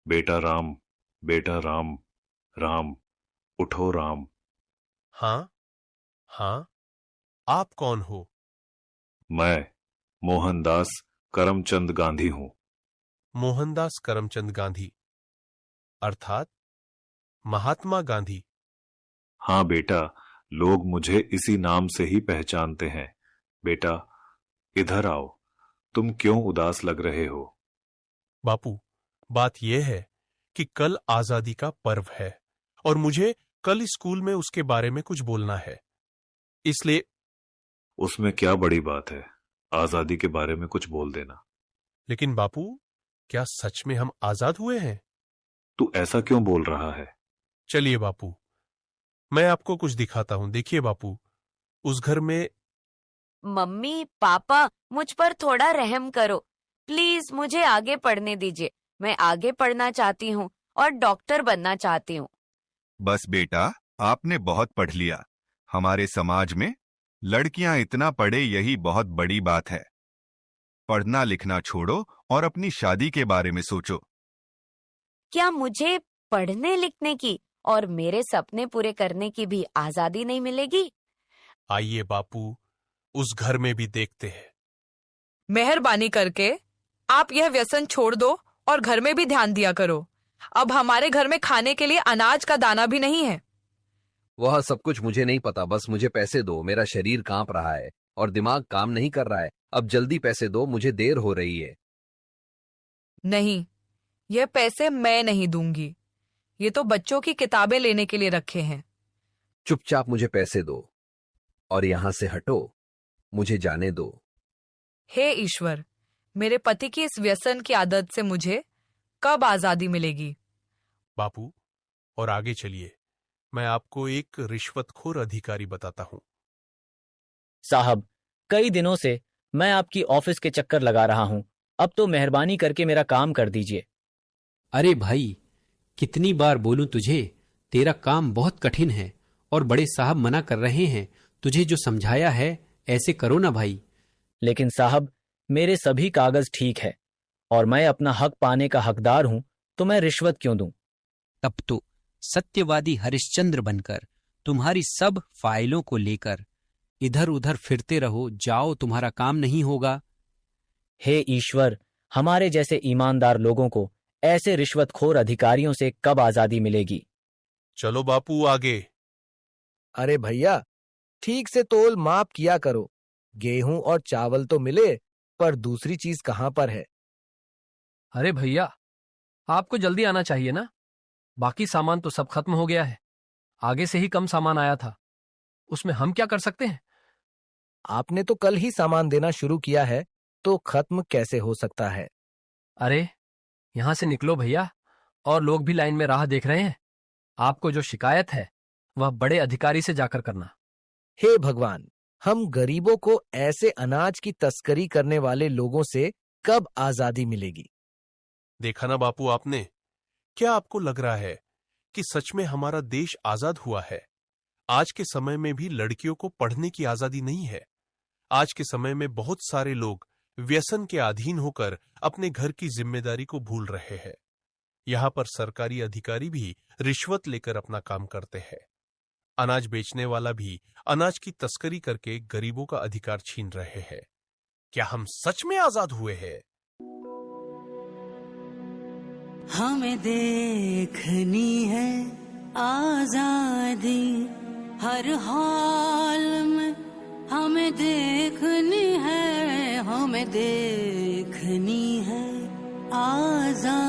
बेटा राम, बेटा राम, राम, उठो राम। हाँ हाँ, आप कौन हो? मैं मोहनदास करमचंद गांधी हूं। मोहनदास करमचंद गांधी अर्थात महात्मा गांधी? हाँ बेटा, लोग मुझे इसी नाम से ही पहचानते हैं। बेटा इधर आओ, तुम क्यों उदास लग रहे हो? बापू, बात यह है कि कल आजादी का पर्व है और मुझे कल स्कूल में उसके बारे में कुछ बोलना है, इसलिए। उसमें क्या बड़ी बात है, आजादी के बारे में कुछ बोल देना। लेकिन बापू, क्या सच में हम आजाद हुए हैं? तू ऐसा क्यों बोल रहा है? चलिए बापू, मैं आपको कुछ दिखाता हूं। देखिए बापू, उस घर में। मम्मी पापा, मुझ पर थोड़ा रहम करो प्लीज, मुझे आगे पढ़ने दीजिए। मैं आगे पढ़ना चाहती हूँ और डॉक्टर बनना चाहती हूँ। बस बेटा, आपने बहुत पढ़ लिया। हमारे समाज में लड़कियां इतना पढ़े यही बहुत बड़ी बात है। पढ़ना लिखना छोड़ो और अपनी शादी के बारे में सोचो। क्या मुझे पढ़ने लिखने की और मेरे सपने पूरे करने की भी आजादी नहीं मिलेगी? आइए बापू, उस घर में भी देखते हैं। मेहरबानी करके आप यह व्यसन छोड़ दो और घर में भी ध्यान दिया करो। अब हमारे घर में खाने के लिए अनाज का दाना भी नहीं है। वह सब कुछ मुझे नहीं पता, बस मुझे पैसे दो। मेरा शरीर कांप रहा है और दिमाग काम नहीं कर रहा है। अब जल्दी पैसे दो, मुझे देर हो रही है। नहीं, यह पैसे मैं नहीं दूंगी। ये तो बच्चों की किताबें लेने के लिए रखे हैं। चुपचाप मुझे पैसे दो और यहां से हटो, मुझे जाने दो। हे ईश्वर, मेरे पति की इस व्यसन की आदत से मुझे कब आजादी मिलेगी? बापू, और आगे चलिए, मैं आपको एक रिश्वतखोर अधिकारी बताता हूं। साहब, कई दिनों से मैं आपकी ऑफिस के चक्कर लगा रहा हूं। अब तो मेहरबानी करके मेरा काम कर दीजिए। अरे भाई, कितनी बार बोलूं तुझे, तेरा काम बहुत कठिन है और बड़े साहब मना कर रहे हैं। तुझे जो समझाया है ऐसे करो ना भाई। लेकिन साहब, मेरे सभी कागज ठीक है और मैं अपना हक पाने का हकदार हूं, तो मैं रिश्वत क्यों दूं? तब तो सत्यवादी हरिश्चंद्र बनकर तुम्हारी सब फाइलों को लेकर इधर उधर फिरते रहो, जाओ, तुम्हारा काम नहीं होगा। हे ईश्वर, हमारे जैसे ईमानदार लोगों को ऐसे रिश्वतखोर अधिकारियों से कब आजादी मिलेगी? चलो बापू आगे। अरे भैया, ठीक से तोल माप किया करो। गेहूं और चावल तो मिले, पर दूसरी चीज कहां पर है? अरे भैया, आपको जल्दी आना चाहिए ना। बाकी सामान तो सब खत्म हो गया है। आगे से ही कम सामान आया था, उसमें हम क्या कर सकते हैं? आपने तो कल ही सामान देना शुरू किया है, तो खत्म कैसे हो सकता है? अरे यहां से निकलो भैया, और लोग भी लाइन में राह देख रहे हैं। आपको जो शिकायत है वह बड़े अधिकारी से जाकर करना। हे भगवान, हम गरीबों को ऐसे अनाज की तस्करी करने वाले लोगों से कब आजादी मिलेगी? देखा ना बापू आपने, क्या आपको लग रहा है कि सच में हमारा देश आजाद हुआ है? आज के समय में भी लड़कियों को पढ़ने की आजादी नहीं है। आज के समय में बहुत सारे लोग व्यसन के अधीन होकर अपने घर की जिम्मेदारी को भूल रहे हैं। यहाँ पर सरकारी अधिकारी भी रिश्वत लेकर अपना काम करते हैं। अनाज बेचने वाला भी अनाज की तस्करी करके गरीबों का अधिकार छीन रहे हैं। क्या हम सच में आजाद हुए हैं? हमें देखनी है आजादी हर हाल में, हमें देखनी है, हमें देखनी है आजादी।